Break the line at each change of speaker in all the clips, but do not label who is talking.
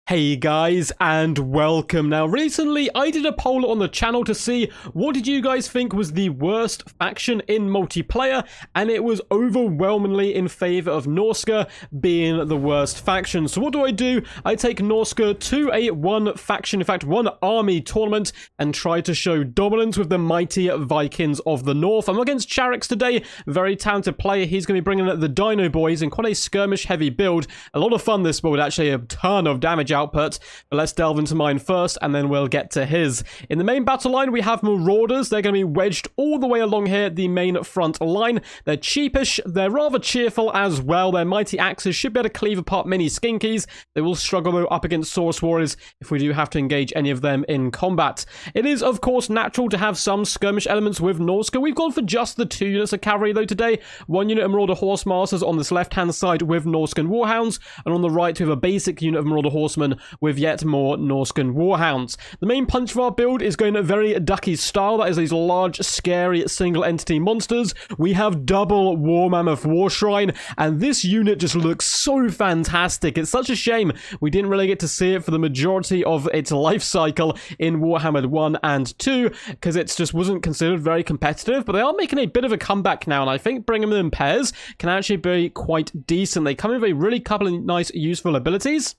Hey guys, and welcome. Now recently I did a poll on the channel to see what did you guys think was the worst faction in multiplayer, and it was overwhelmingly in favor of Norsca being the worst faction. So what do? I take Norsca to a one army tournament and try to show dominance with the mighty Vikings of the North. I'm against Charix today, very talented player. He's going to be bringing the Dino Boys in quite a skirmish heavy build. A lot of fun this build, actually, a ton of damage output, but let's delve into mine first and then we'll get to his. In the main battle line we have Marauders. They're going to be wedged all the way along here, the main front line. They're cheapish, they're rather cheerful as well. Their mighty axes should be able to cleave apart many skinkies. They will struggle though up against Saurus Warriors if we do have to engage any of them in combat. It is of course natural to have some skirmish elements with Norsca. We've gone for just the 2 units of cavalry though today. 1 unit of Marauder Horsemasters on this left hand side with Norscan Warhounds, and on the right we have a basic unit of Marauder Horsemen with yet more Norscan Warhounds. The main punch of our build is going very Ducky style. That is these large, scary, single entity monsters. We have double War Mammoth War Shrine, and this unit just looks so fantastic. It's such a shame we didn't really get to see it for the majority of its life cycle in Warhammer 1 and 2, because it just wasn't considered very competitive, but they are making a bit of a comeback now, and I think bringing them in pairs can actually be quite decent. They come in with a really couple of nice, useful abilities.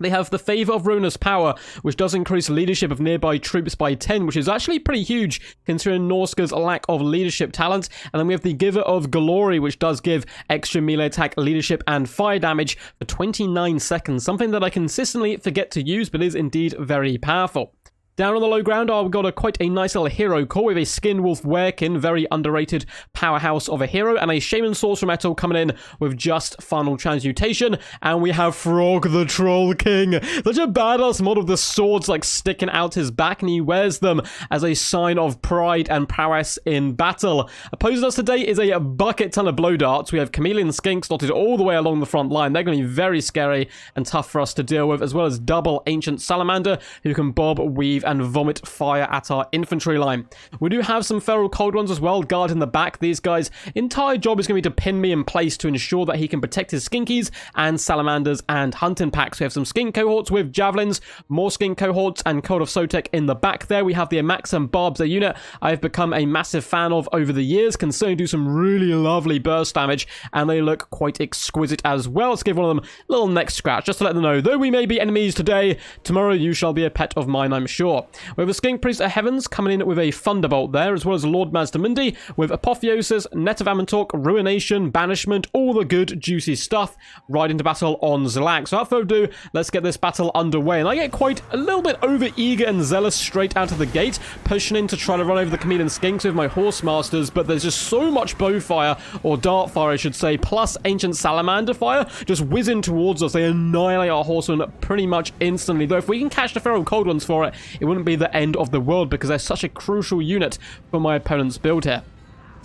They have the Favor of Ruinous Power, which does increase leadership of nearby troops by 10, which is actually pretty huge considering Norsca's lack of leadership talent. And then we have the Giver of Glory, which does give extra melee attack, leadership, and fire damage for 29 seconds, something that I consistently forget to use, but is indeed very powerful. Down on the low ground, I've got quite a nice little hero core with a Skin Wolf Werekin, very underrated powerhouse of a hero, and a Shaman Sorcerer Metal coming in with just Final Transmutation. And we have Frog the Troll King. Such a badass mod of the swords like sticking out his back, and he wears them as a sign of pride and prowess in battle. Opposing us today is a bucket ton of blow darts. We have Chameleon Skinks dotted all the way along the front line. They're going to be very scary and tough for us to deal with, as well as double Ancient Salamander who can bob, weave, and vomit fire at our infantry line. We do have some Feral Cold Ones as well, guard in the back. These guys' entire job is going to be to pin me in place to ensure that he can protect his Skinkies and Salamanders and Hunting Packs. We have some Skink cohorts with Javelins, more Skink cohorts, and Cold of Sotek in the back there. We have the Amax and Barbs, a unit I've become a massive fan of over the years, can certainly do some really lovely burst damage, and they look quite exquisite as well. Let's give one of them a little neck scratch, just to let them know, though we may be enemies today, tomorrow you shall be a pet of mine, I'm sure. We have a Skink Priest of Heavens coming in with a Thunderbolt there, as well as Lord Mazdamundi with Apotheosis, Net of Amantok, Ruination, Banishment, all the good juicy stuff, right into battle on Zalak. So without further ado, let's get this battle underway. And I get quite a little bit over eager and zealous straight out of the gate, pushing in to try to run over the Chameleon Skinks with my Horse Masters, but there's just so much bow fire, or dart fire I should say, plus Ancient Salamander fire, just whizzing towards us. They annihilate our horsemen pretty much instantly, though if we can catch the Feral Cold Ones for it, it wouldn't be the end of the world, because they're such a crucial unit for my opponent's build here.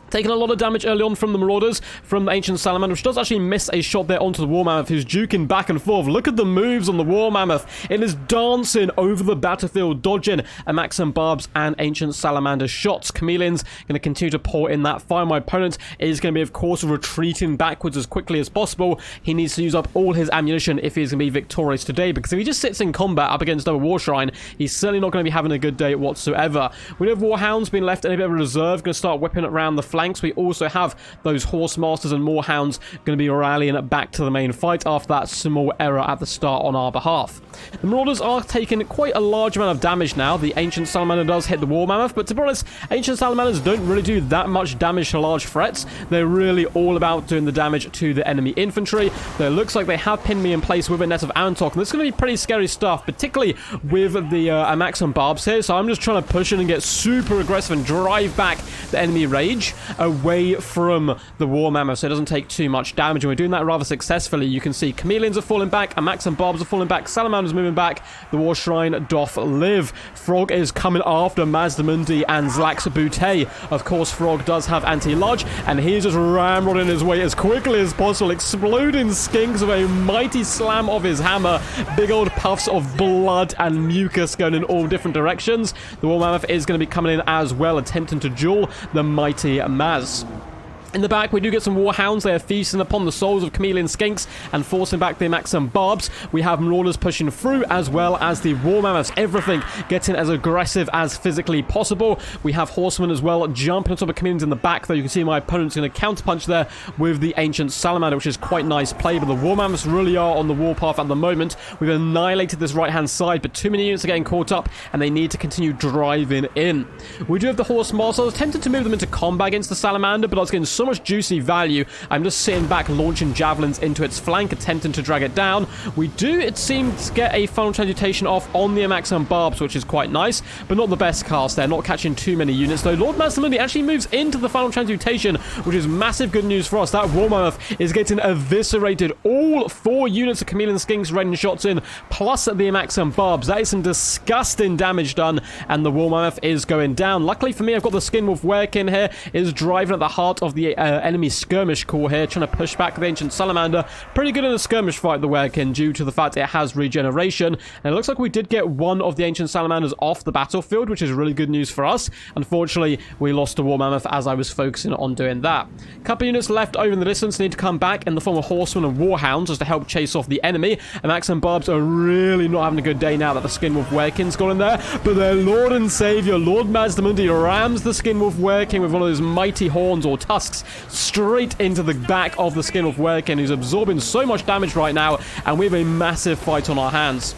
Taking a lot of damage early on from the Marauders, from the Ancient Salamander, which does actually miss a shot there onto the War Mammoth, who's duking back and forth. Look at the moves on the War Mammoth. It is dancing over the battlefield, dodging Amax and Barbs and Ancient Salamander shots. Chameleon's going to continue to pour in that fire. My opponent is going to be, of course, retreating backwards as quickly as possible. He needs to use up all his ammunition if he's going to be victorious today, because if he just sits in combat up against another War Shrine, he's certainly not going to be having a good day whatsoever. We have Warhounds being left in a bit of a reserve, going to start whipping around the flanks. We also have those Horse Masters and more Hounds going to be rallying back to the main fight after that small error at the start on our behalf. The Marauders are taking quite a large amount of damage now. The Ancient Salamander does hit the War Mammoth, but to be honest, Ancient Salamanders don't really do that much damage to large threats. They're really all about doing the damage to the enemy infantry. Though it looks like they have pinned me in place with a Net of Amantok, and this is going to be pretty scary stuff, particularly with the Amax and Barbs here. So I'm just trying to push in and get super aggressive and drive back the enemy rage away from the War Mammoth so it doesn't take too much damage, and we're doing that rather successfully. You can see Chameleons are falling back, Amax and Barbs are falling back, Salamander's moving back, the War Shrine doth live. Frog is coming after Mazdamundi and Zalak's Boutte. Of course, Frog does have anti-large, and he's just ramrodding his way as quickly as possible, exploding skinks with a mighty slam of his hammer. Big old puffs of blood and mucus going in all different directions. The War Mammoth is going to be coming in as well, attempting to duel the mighty Maz. In the back, we do get some Warhounds. They are feasting upon the souls of chameleon skinks and forcing back the Maxim Barbs. We have Marauders pushing through, as well as the War Mammoths. Everything getting as aggressive as physically possible. We have Horsemen as well, jumping on top of chameleons in the back, though you can see my opponent's going to counterpunch there with the Ancient Salamander, which is quite nice play, but the War Mammoths really are on the warpath at the moment. We've annihilated this right-hand side, but too many units are getting caught up, and they need to continue driving in. We do have the Horse Mars. I was tempted to move them into combat against the Salamander, but I was getting so much juicy value. I'm just sitting back, launching javelins into its flank, attempting to drag it down. We do, it seems, get a final transmutation off on the Amaxan Barbs, which is quite nice, but not the best cast there, not catching too many units, though Lord Mastermundi actually moves into the final transmutation, which is massive good news for us. That War Mammoth is getting eviscerated. All 4 units of Chameleon Skinks raining shots in, plus the Amaxan Barbs. That is some disgusting damage done, and the War Mammoth is going down. Luckily for me, I've got the Skinwolf Werekin here, is driving at the heart of the enemy skirmish core here, trying to push back the Ancient Salamander. Pretty good in a skirmish fight, the Werekin, due to the fact it has regeneration. And it looks like we did get one of the Ancient Salamanders off the battlefield, which is really good news for us. Unfortunately, we lost a War Mammoth as I was focusing on doing that. Couple units left over in the distance need to come back in the form of Horsemen and Warhounds just to help chase off the enemy. And Max and Barbs are really not having a good day now that the Skinwolf Werekin's got in there. But their Lord and Savior, Lord Mazdamundi, rams the Skinwolf Werekin with one of those mighty horns or tusks straight into the back of the Skinwolf Werekin, who's absorbing so much damage right now, and we have a massive fight on our hands.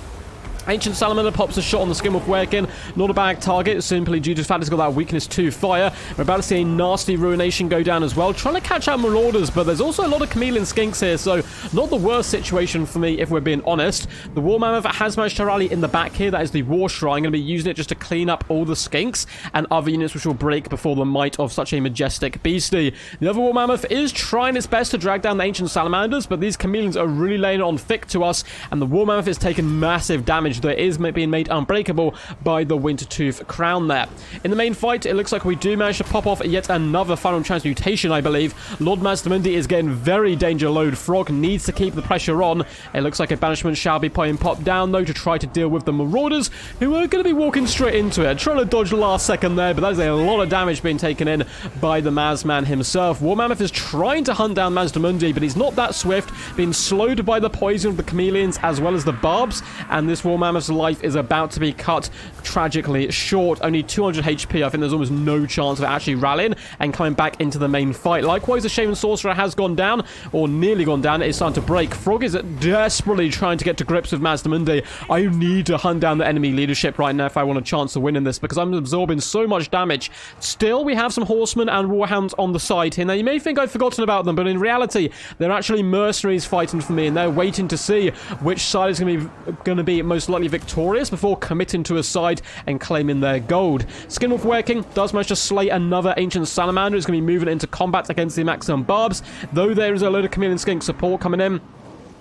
Ancient Salamander pops a shot on the Skinwolf Werekin. Not a bad target, simply due to the fact it's got that weakness to fire. We're about to see a nasty Ruination go down as well, trying to catch out Marauders, but there's also a lot of Chameleon Skinks here, so not the worst situation for me, if we're being honest. The War Mammoth has managed to rally in the back here. That is the War Shrine. I'm going to be using it just to clean up all the Skinks and other units which will break before the might of such a majestic beastie. The other War Mammoth is trying its best to drag down the Ancient Salamanders, but these Chameleons are really laying it on thick to us, and the War Mammoth is taking massive damage, though it is being made unbreakable by the Wintertooth crown there. In the main fight, it looks like we do manage to pop off yet another final transmutation, I believe. Lord Mazdamundi is getting very danger load. Frog needs to keep the pressure on. It looks like a banishment shall be popped down, though, to try to deal with the Marauders, who are going to be walking straight into it. Trying to dodge the last second there, but that is a lot of damage being taken in by the Mazman himself. War Mammoth is trying to hunt down Mazdamundi, but he's not that swift, being slowed by the poison of the chameleons as well as the barbs, and this War Mammoth's life is about to be cut tragically short. Only 200 HP. I think there's almost no chance of it actually rallying and coming back into the main fight. Likewise, the Shaman Sorcerer has gone down, or nearly gone down. It's starting to break. Frog is desperately trying to get to grips with Mazdamundi. I need to hunt down the enemy leadership right now if I want a chance to win in this, because I'm absorbing so much damage. Still, we have some Horsemen and Warhounds on the side here. Now, you may think I've forgotten about them, but in reality, they're actually mercenaries fighting for me, and they're waiting to see which side is going to be most likely victorious before committing to a side and claiming their gold. Skinwolf Werekin does manage to slay another Ancient Salamander. It's going to be moving into combat against the Maxim Barbs, though there is a load of Chameleon Skink support coming in.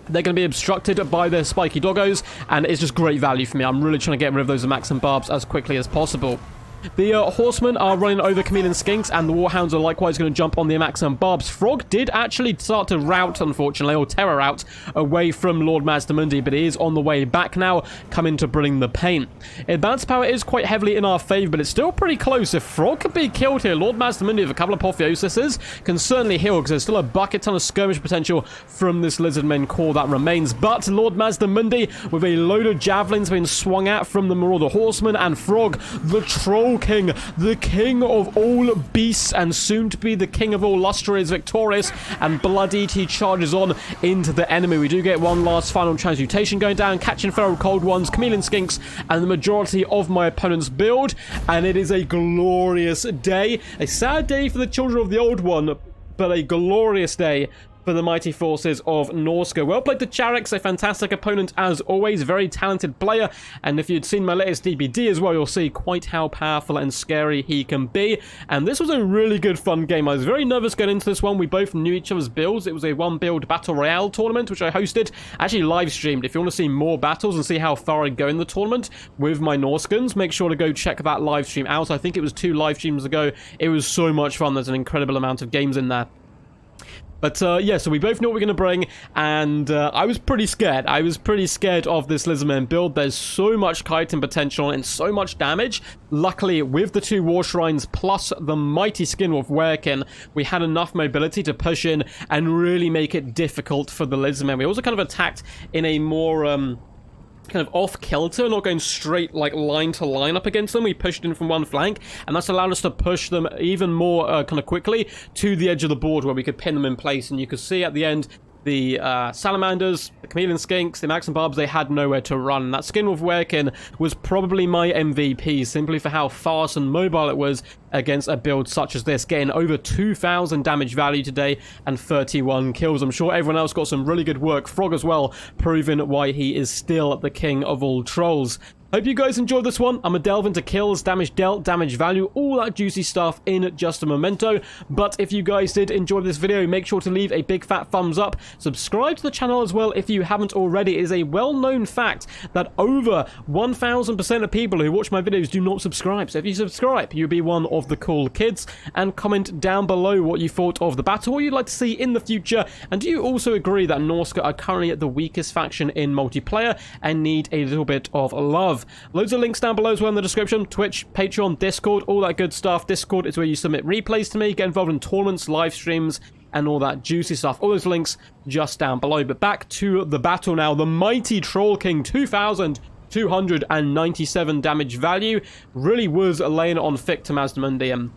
They're going to be obstructed by their spiky doggos, and it's just great value for me. I'm really trying to get rid of those Maxim Barbs as quickly as possible. The Horsemen are running over Chameleon Skinks, and the Warhounds are likewise going to jump on the Amaxan Barbs. Frog did actually start to rout, unfortunately, or terror out, away from Lord Mazdamundi, but he is on the way back now, coming to bring the pain. Advanced power is quite heavily in our favour, but it's still pretty close. If Frog could be killed here, Lord Mazdamundi with a couple of Apotheosises can certainly heal, because there's still a bucket ton of skirmish potential from this Lizardmen core that remains. But Lord Mazdamundi, with a load of javelins being swung at from the Marauder Horsemen, and Frog, the Troll King, the king of all beasts and soon to be the king of all lustre, is victorious, and bloodied he charges on into the enemy. We do get one last final transmutation going down, catching feral cold ones, Chameleon Skinks, and the majority of my opponent's build, and it is a glorious day. A sad day for the children of the old one, but a glorious day for the mighty forces of Norsca. Well played to Charix, a fantastic opponent as always, very talented player, and if you'd seen my latest DBD as well, you'll see quite how powerful and scary he can be, and this was a really good fun game. I was very nervous going into this one. We both knew each other's builds. It was a one build battle royale tournament which I hosted, actually live streamed. If you want to see more battles and see how far I go in the tournament with my Norscans, make sure to go check that live stream out. I think it was 2 live streams ago. It was so much fun. There's an incredible amount of games in there. But yeah, so we both know what we're going to bring, and I was pretty scared. I was pretty scared of this Lizardmen build. There's so much chitin potential and so much damage. Luckily, with the 2 War Shrines plus the mighty Skinwolf Werkin, we had enough mobility to push in and really make it difficult for the Lizardmen. We also kind of attacked in a more kind of off-kilter, not going straight, like, line to line up against them. We pushed in from one flank, and that's allowed us to push them even more kind of quickly to the edge of the board where we could pin them in place. And you could see at the end, the Salamanders, the Chameleon Skinks, the Max and Barbs, they had nowhere to run. That Skinwolf Werkin was probably my MVP, simply for how fast and mobile it was against a build such as this, getting over 2,000 damage value today and 31 kills. I'm sure everyone else got some really good work. Frog as well, proving why he is still the king of all trolls. Hope you guys enjoyed this one. I'm going to delve into kills, damage dealt, damage value, all that juicy stuff in just a momento. But if you guys did enjoy this video, make sure to leave a big fat thumbs up. Subscribe to the channel as well if you haven't already. It is a well-known fact that over 1,000% of people who watch my videos do not subscribe. So if you subscribe, you'll be one of the cool kids. And comment down below what you thought of the battle, what you'd like to see in the future. And do you also agree that Norsca are currently the weakest faction in multiplayer and need a little bit of love? Loads of links down below as well in the description. Twitch, Patreon, Discord, all that good stuff. Discord is where you submit replays to me, get involved in tournaments, live streams, and all that juicy stuff. All those links just down below. But back to the battle now. The mighty Troll King, 2,297 damage value, really was laying it on thick to Mazdamundium.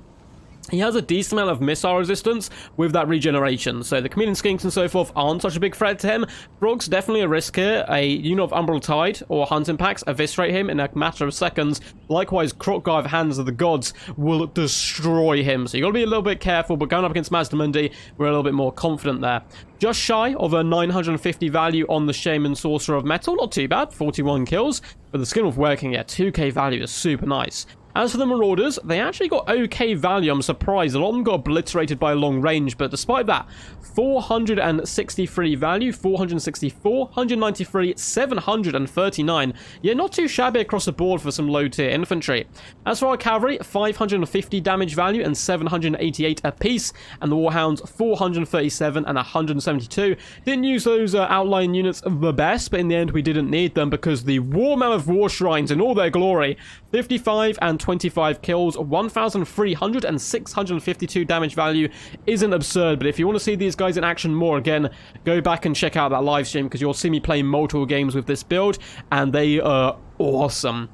He has a decent amount of missile resistance with that regeneration, so the Chameleon Skinks and so forth aren't such a big threat to him. Frog's definitely a risk here. A unit of Umbral Tide or Hunting Packs eviscerate him in a matter of seconds. Likewise, Crocguy of Hands of the Gods will destroy him, so you got to be a little bit careful, but going up against Mazdamundi, we're a little bit more confident there. Just shy of a 950 value on the Shaman Sorcerer of Metal, not too bad, 41 kills, but the Skinwolf Werkin, yeah, 2k value is super nice. As for the Marauders, they actually got okay value. I'm surprised. A lot of them got obliterated by long range, but despite that, 463 value, 464, 193, 739. Yeah, not too shabby across the board for some low-tier infantry. As for our cavalry, 550 damage value and 788 apiece, and the Warhounds, 437 and 172. Didn't use those outlying units the best, but in the end, we didn't need them because the War Mammoth War Shrines in all their glory, 55 and 25 kills, 1,300 and 652 damage value isn't absurd. But if you want to see these guys in action more, again, go back and check out that live stream because you'll see me play multiple games with this build and they are awesome.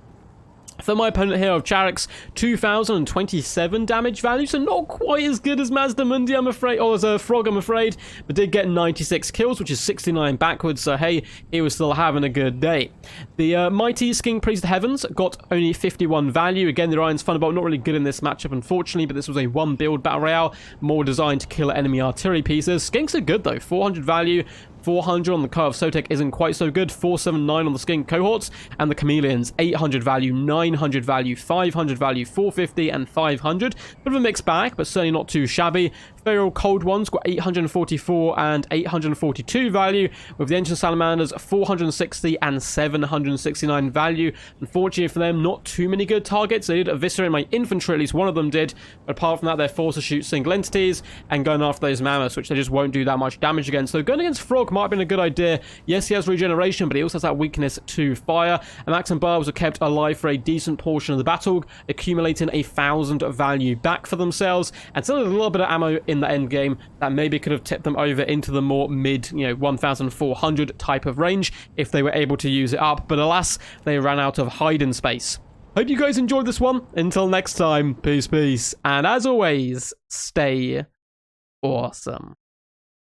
For my opponent here of Charax, 2,027 damage value, so not quite as good as Mazdamundi, I'm afraid, or as a Frog, I'm afraid, but did get 96 kills, which is 69 backwards, so hey, he was still having a good day. The mighty King Priest of Heavens got only 51 value. Again, the Orion's Thunderbolt not really good in this matchup, unfortunately, but this was a one-build battle royale, more designed to kill enemy artillery pieces. Skinks are good, though, 400 value, 400 on the Car of Sotek isn't quite so good, 479 on the Skink cohorts, and the Chameleons, 800 value, 900 value, 500 value, 450, and 500. Bit of a mixed bag, but certainly not too shabby. Feral Cold Ones got 844 and 842 value, with the Ancient Salamanders 460 and 769 value. Unfortunately for them, not too many good targets. They did eviscerate my infantry, at least one of them did, but apart from that, they're forced to shoot single entities and going after those mammoths, which they just won't do that much damage against. So going against Frog might have been a good idea. Yes, he has regeneration, but he also has that weakness to fire. And Max and Barbs were kept alive for a decent portion of the battle, accumulating 1,000 value back for themselves, and still a little bit of ammo in the end game that maybe could have tipped them over into the more mid, 1,400 type of range if they were able to use it up. But alas, they ran out of hiding space. Hope you guys enjoyed this one. Until next time, peace, peace. And as always, stay awesome.